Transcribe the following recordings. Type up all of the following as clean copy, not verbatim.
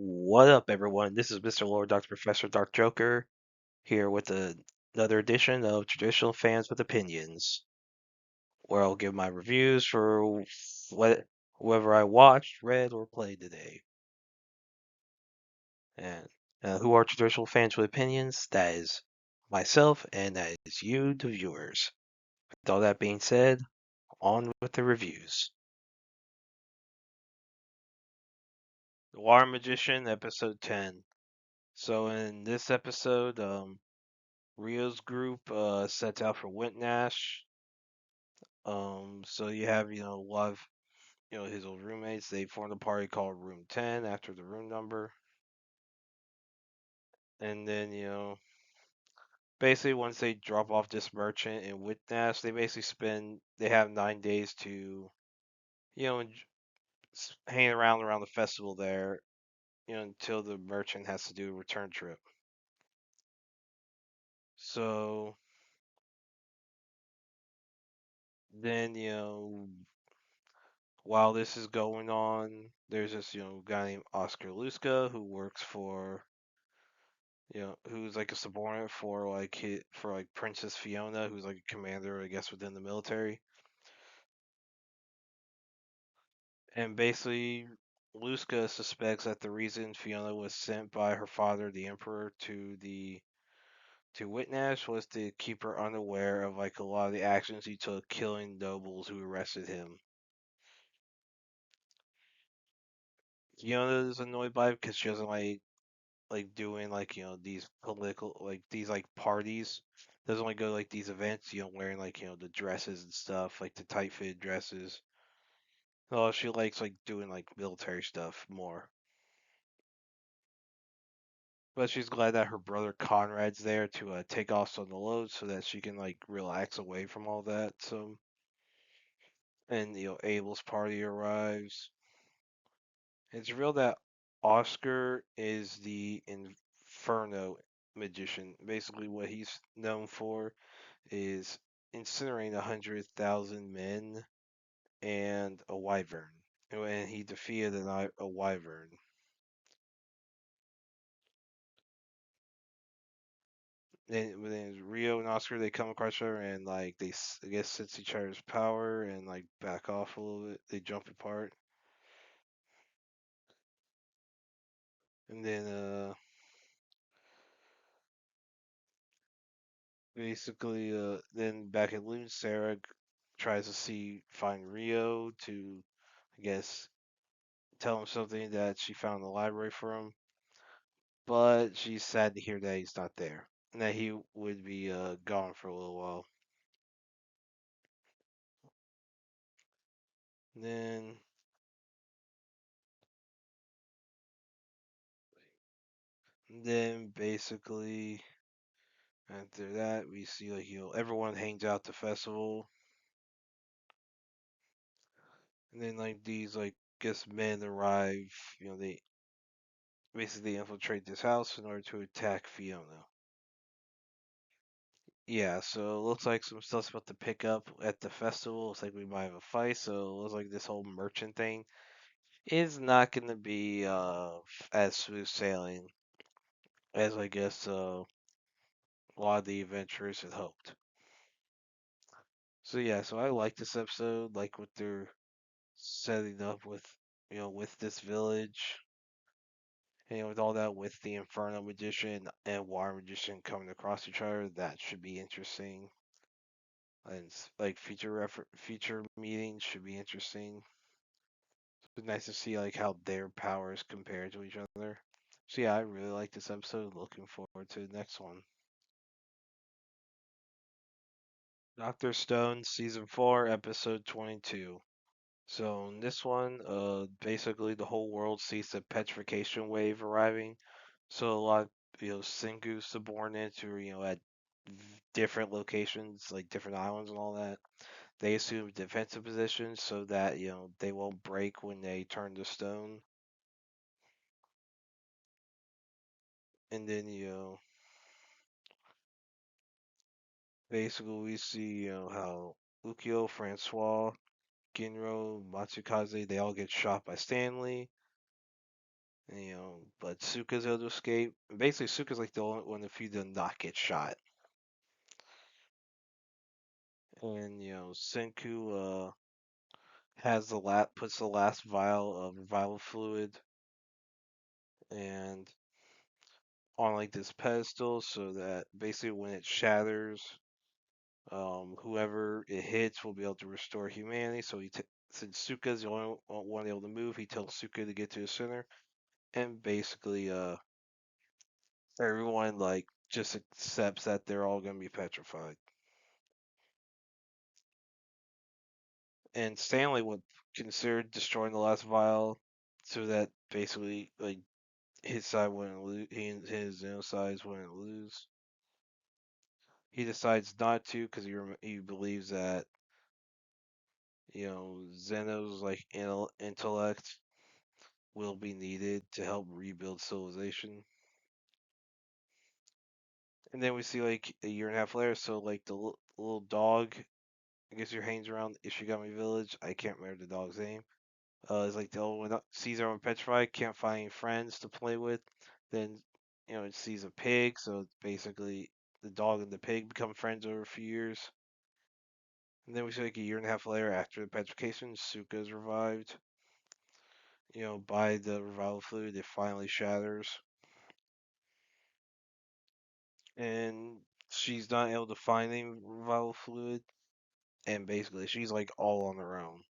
What up, everyone? This is Mr. Lord, Dr. Professor, Dark Joker, here with another edition of Traditional Fans with Opinions, where I'll give my reviews for whoever I watched, read, or played today. And who are traditional fans with opinions? That is myself, and that is you, the viewers. With all that being said, on with the reviews. The Water Magician, Episode 10. So in this episode, Rio's group sets out for Witnash. So you have, a lot of, his old roommates. They formed a party called Room 10 after the room number. And then, basically once they drop off this merchant in Witnash, they have 9 days to, hang around the festival there, until the merchant has to do a return trip. So then, while this is going on, there's this, guy named Oscar Luska who works for, who's like a subordinate for Princess Fiona, who's like a commander, I guess, within the military. And basically, Luska suspects that the reason Fiona was sent by her father, the Emperor, to Witnash was to keep her unaware of like a lot of the actions he took killing nobles who arrested him. Fiona is annoyed by it because she doesn't like doing like these political these like parties. Doesn't like go to like these events, wearing like the dresses and stuff, like the tight fitted dresses. Oh, she likes like doing like military stuff more. But she's glad that her brother Conrad's there to take off some of the loads so that she can like relax away from all that. So and Abel's party arrives. It's real that Oscar is the Inferno magician. Basically, what he's known for is incinerating 100,000 men and a wyvern. And he defeated a wyvern. Then Rio and Oscar they come across her and like I guess sense each other's power and like back off a little bit. They jump apart. And then basically then back at Loon, Sarah tries to find Rio to I guess tell him something that she found in the library for him. But she's sad to hear that he's not there and that he would be gone for a little while. Then then basically after that we see like everyone hangs out at the festival, and then like these like guess men arrive. They basically infiltrate this house in order to attack Fiona. Yeah, so it looks like some stuff's about to pick up at the festival. Looks like we might have a fight. So it looks like this whole merchant thing is not going to be as smooth sailing as I guess a lot of the adventurers had hoped. So yeah, so I like this episode, like what they're setting up with, with this village, and with all that, with the Inferno Magician and Water Magician coming across each other, that should be interesting. And like future meetings should be interesting. It's nice to see like how their powers compare to each other. So yeah, I really like this episode. Looking forward to the next one. Doctor Stone, season 4, episode 22. So in this one, basically the whole world sees the petrification wave arriving. So a lot of Sengoku subordinates who are at different locations, like different islands and all that, they assume defensive positions so that they won't break when they turn to stone. And then basically we see how Ukyo, Francois, Ginro, Matsukaze, they all get shot by Stanley. But Suka's able to escape. Basically, Suka's like the only one of the few to not get shot. And Senku has puts the last vial of revival fluid and on like this pedestal, so that basically when it shatters, whoever it hits will be able to restore humanity. So since Suka's the only one able to move, he tells Suka to get to the center, and basically, everyone like just accepts that they're all gonna be petrified. And Stanley would consider destroying the last vial, so that basically like his side wouldn't lose, his sides wouldn't lose. He decides not to because he believes that Zeno's like intellect will be needed to help rebuild civilization. And then we see like a year and a half later, so like the little dog, I guess your hangs around Ishigami Village. I can't remember the dog's name. Is like the old one sees everyone petrified, can't find any friends to play with. Then it sees a pig, so basically the dog and the pig become friends over a few years. And then we see like a year and a half later, after the petrification, Suka is revived. By the revival fluid, it finally shatters, and she's not able to find any revival fluid, and basically she's like all on her own.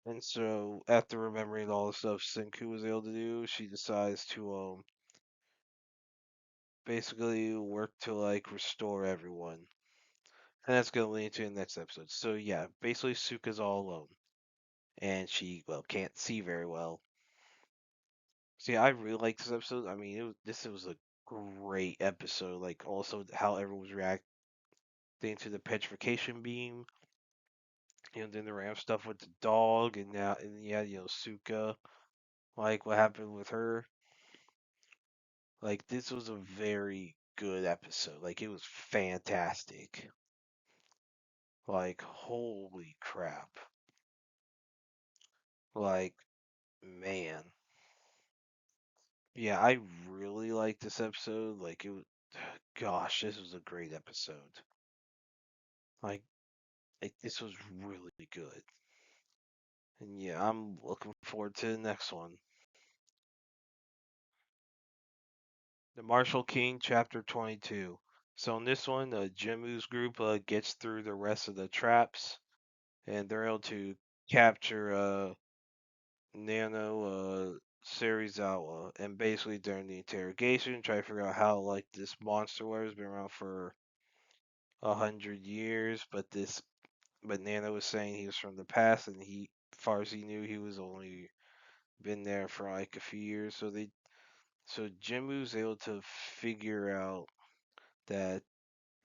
And so after remembering all the stuff Senku was able to do, she decides to basically work to like restore everyone. And that's gonna lead to the next episode. So yeah, basically Suka's all alone. And she can't see very well. See, I really like this episode. I mean, this was a great episode. Like also how everyone was reacting to the petrification beam. Then the Ram stuff with the dog, and now and yeah, Suka, like what happened with her. Like this was a very good episode. Like it was fantastic. Like holy crap. Like man. Yeah, I really liked this episode. Like it was gosh, this was a great episode. Like this was really good. And yeah, I'm looking forward to the next one. The Marshal King, Chapter 22. So in this one, Jimu's group gets through the rest of the traps, and they're able to capture Nano Serizawa. And basically during the interrogation, try to figure out how like this monster was been around for 100 years, but Nano was saying he was from the past, and as far as he knew, he was only been there for like a few years. So Jimu's able to figure out that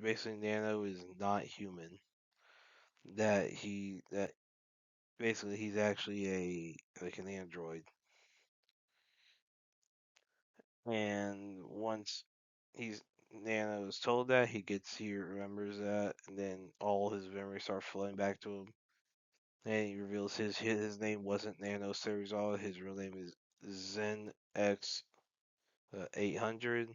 basically Nano is not human. That basically he's actually like an android. And once he's Nano is told that, he remembers that, and then all his memories start flowing back to him. And he reveals his name wasn't Nano Serizawa. His real name is Zen X 800,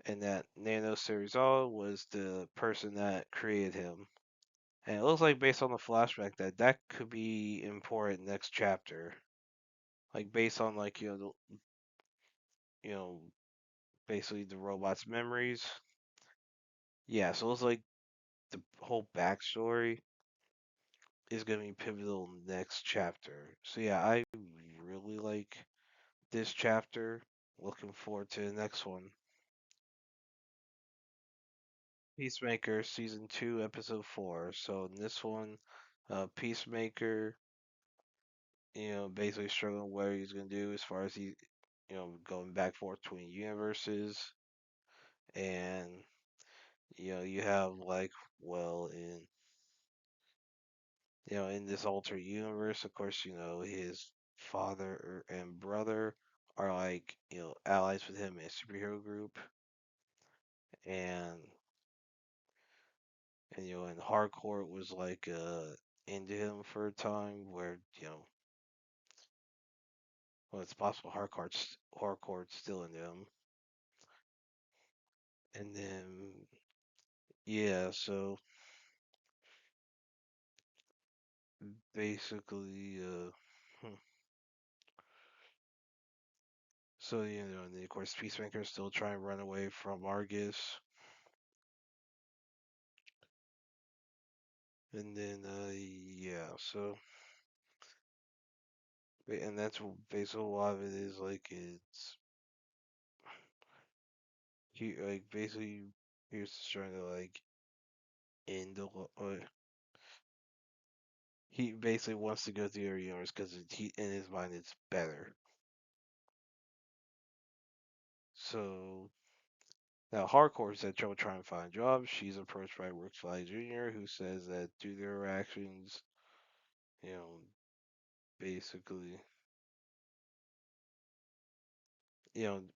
and that Nano Serizawa was the person that created him. And it looks like based on the flashback that could be important next chapter. Like based on like you know basically the robot's memories. Yeah, so it looks like the whole backstory is gonna be pivotal next chapter. So yeah, I really like this chapter. Looking forward to the next one. Peacemaker season 2 episode 4. So in this one, Peacemaker, basically struggling what he's gonna do as far as going back and forth between universes, and you have like in in this alternate universe, of course, his father and brother are like allies with him in a superhero group, and and hardcore was like into him for a time, where Well, it's possible hardcore's still in them. And then yeah, so basically, so and then of course Peacemaker's still trying to run away from Argus, and then yeah, so and that's basically a lot of it is like it's he like basically he was just trying to like end the he basically wants to go through the universe because he in his mind it's better. So now Hardcore's had trouble trying to find jobs. She's approached by Brooks Valley Jr., who says that due to their actions, you know, basically,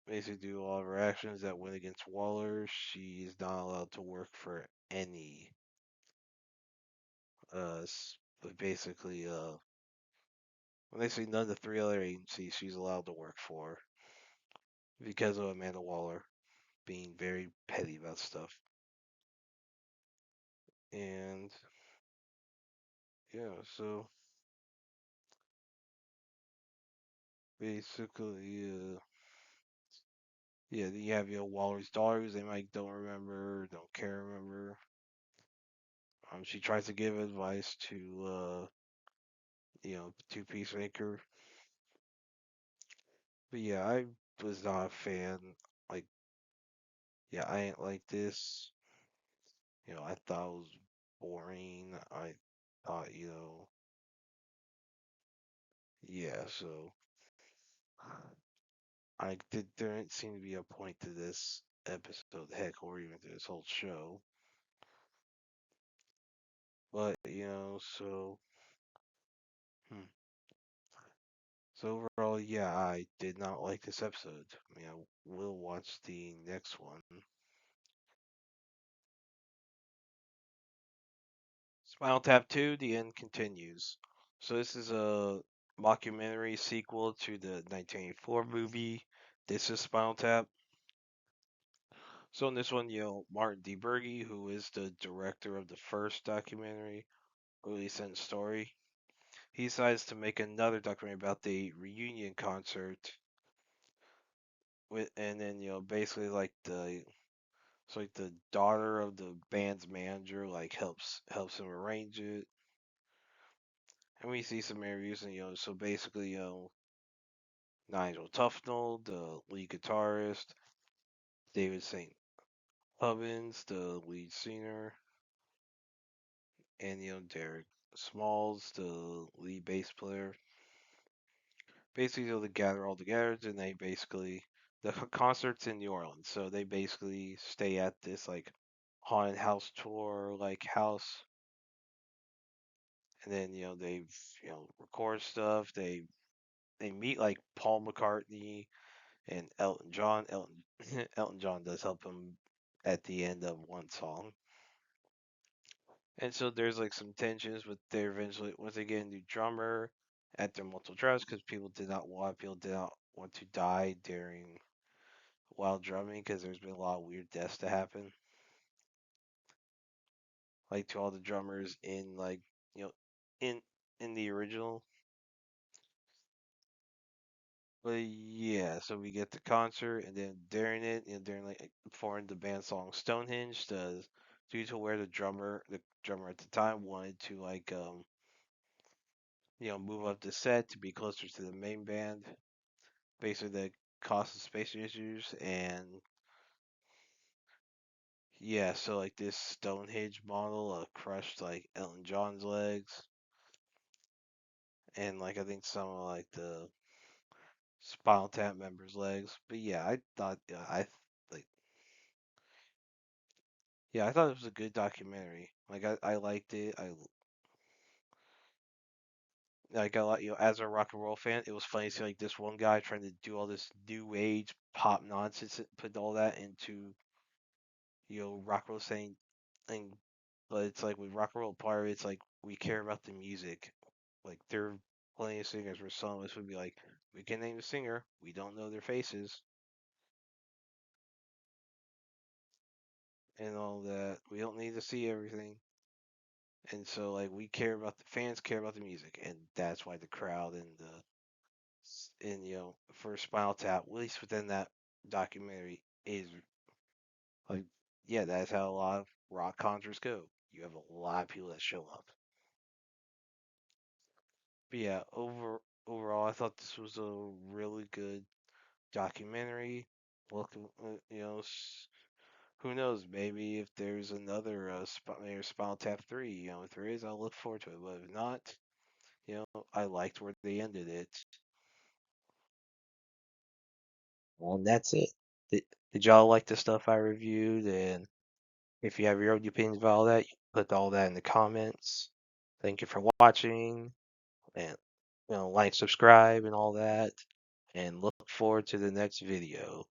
basically due to all of her actions that went against Waller, she is not allowed to work for any, basically, when they say none of the three other agencies she's allowed to work for because of Amanda Waller being very petty about stuff. And yeah, so basically, yeah, you have Waller's daughters. They might don't remember, don't care, remember. She tries to give advice to Peacemaker. But yeah, I was not a fan. Like, yeah, I ain't like this. I thought it was boring. I thought, yeah. So there didn't seem to be a point to this episode, heck, or even to this whole show. But hmm. So overall, yeah, I did not like this episode. I mean, I will watch the next one. Spinal Tap II, The End Continues. So this is a mockumentary sequel to the 1984 movie. This is Spinal Tap. So in this one, Martin DeBurgi, who is the director of the first documentary, released in story, he decides to make another documentary about the reunion concert and then basically like the daughter of the band's manager like helps him arrange it, and we see some interviews and so basically Nigel Tufnell, the lead guitarist, David St. Hubbins, the lead singer, and Derek Smalls, the lead bass player. Basically, they gather all together, and they basically the concerts in New Orleans, so they basically stay at this like haunted house tour like house, and then they record stuff. They meet like Paul McCartney and Elton John. Elton John does help him at the end of one song. And so there's like some tensions with their eventually once they get a new drummer at their multiple trials because people did not want to die during while drumming because there's been a lot of weird deaths to happen, like to all the drummers in like you know in in the original. But yeah, so we get the concert, and then during it, during like performing the band song Stonehenge, due to where the drummer at the time wanted to like move up the set to be closer to the main band, basically that caused space issues, and yeah, so like this Stonehenge model crushed like Elton John's legs, and like I think some of like the Spinal Tap members' legs. But yeah, I thought like I thought it was a good documentary. Like I liked it. I like as a rock and roll fan, it was funny to see like this one guy trying to do all this new age pop nonsense and put all that into rock and roll saying thing. But it's like with rock and roll part, it's like we care about the music. Like they're plenty of singers where some of us would be like, we can name the singer, we don't know their faces and all that. We don't need to see everything. And so like we care about the fans care about the music, and that's why the crowd and for Spinal Tap, at least within that documentary, is like yeah, that's how a lot of rock concerts go. You have a lot of people that show up. But yeah, overall, I thought this was a really good documentary. Looking, who knows? Maybe if there's another maybe Spinal Tap 3, if there is, I'll look forward to it. But if not, I liked where they ended it. And that's it. Did y'all like the stuff I reviewed? And if you have your own opinions about all that, you can put all that in the comments. Thank you for watching, and like, subscribe, and all that. And look forward to the next video.